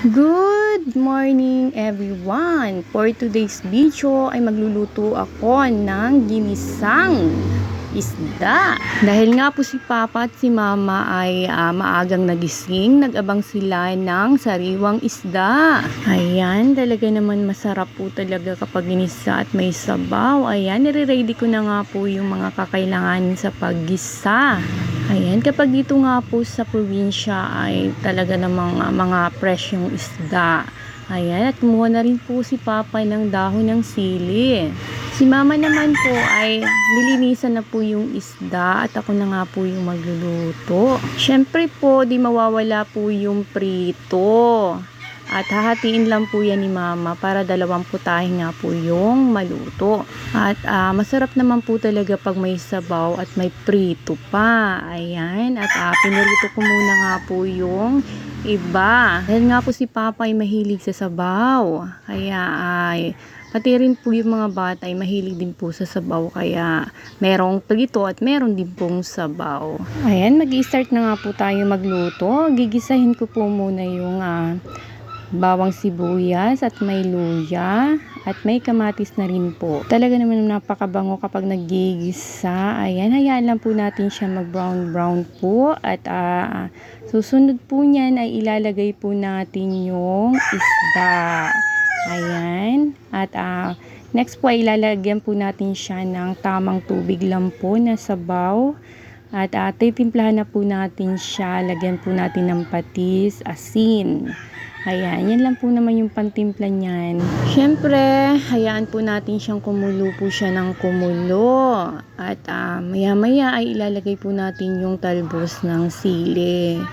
Good morning everyone! For today's video ay magluluto ako ng ginisang isda. Dahil nga po si Papa at si Mama ay maagang nagising, nag-abang sila ng sariwang isda. Ayan, talaga naman masarap po talaga kapag ginisa at may sabaw. Ayan, nire-ready ko na nga po yung mga kakailanganin sa paggisa. Ayan, kapag dito nga po sa probinsya ay talaga namang mga fresh yung isda. Ayan, at kumuha na rin po si Papa ng dahon ng sili. Si Mama naman po ay nilinisan na po yung isda at ako na nga po yung magluluto. Syempre po, di mawawala po yung prito. At hahatiin lang po yan ni Mama para dalawang putahe nga po yung maluto. At masarap naman po talaga pag may sabaw at may prito pa. Ayan. At pinirito ko muna nga po yung iba. Dahil nga po si Papa ay mahilig sa sabaw. Kaya ay pati rin po yung mga bata ay mahilig din po sa sabaw. Kaya merong prito at meron din pong sabaw. Ayan, mag-i-start na nga po tayo magluto. Gigisahin ko po muna yung bawang sibuyas at may luya at may kamatis na rin po. Talaga naman napakabango kapag naggigisa. Ayan, hayaan lang po natin siya mag brown po at susunod po niyan ay ilalagay po natin yung isda. Ayan, at next po ay ilalagyan po natin siya ng tamang tubig lang po na sabaw. At titimplahan na po natin siya, lagyan po natin ng patis, asin. Ayan, yan lang po naman yung pantimpla niyan. Siyempre, hayaan po natin siyang kumulo po siya ng kumulo. At maya-maya ay ilalagay po natin yung talbos ng sili.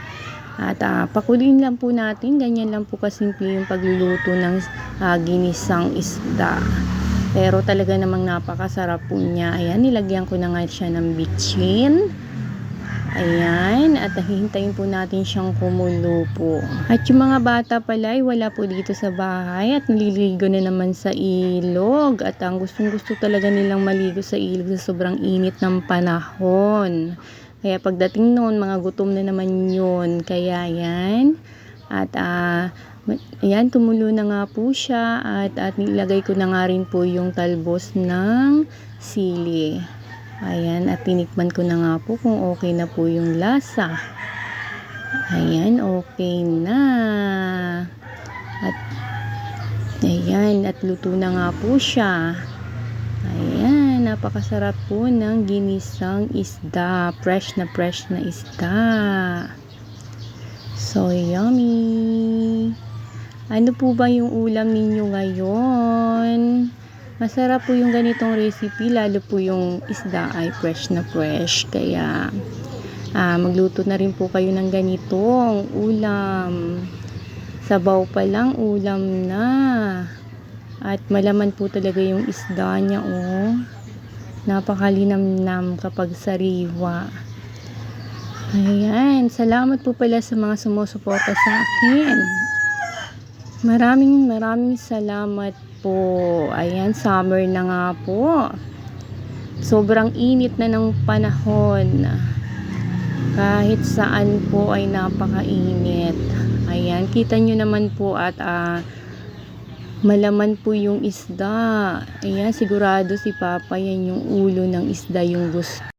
At pakuloyin lang po natin, ganyan lang po kasimple yung pagluluto ng ginisang isda. Pero talaga namang napakasarap po niya. Ayan, nilagyan ko na nga siya ng bitchin. Ayan, at hihintayin po natin siyang kumulo po. At yung mga bata pala ay wala po dito sa bahay at naliligo na naman sa ilog. At ang gustong-gusto talaga nilang maligo sa ilog sa sobrang init ng panahon. Kaya pagdating noon, mga gutom na naman yun. Kaya yan. At ayan, tumulo na nga po siya. At nilagay ko na nga rin po yung talbos ng sili. Ayan, at tinikman ko na nga po kung okay na po yung lasa. Ayan, okay na. At ayan, at luto na nga po siya. Ayan, napakasarap po ng ginisang isda. Fresh na isda. So yummy. Ano po ba yung ulam ninyo ngayon? Masarap po yung ganitong recipe, lalo po yung isda ay fresh na fresh. Kaya magluto na rin po kayo ng ganitong ulam. Sabaw pa lang, ulam na. At malaman po talaga yung isda niya, oh. Napakalinamnam kapag sariwa. Ayan, salamat po pala sa mga sumusuporta sa akin. Maraming salamat po. Ayan, summer na nga po. Sobrang init na ng panahon. Kahit saan po ay napakainit. Ayan, kita nyo naman po at malaman po yung isda. Ayan, sigurado si Papa yan yung ulo ng isda yung gusto.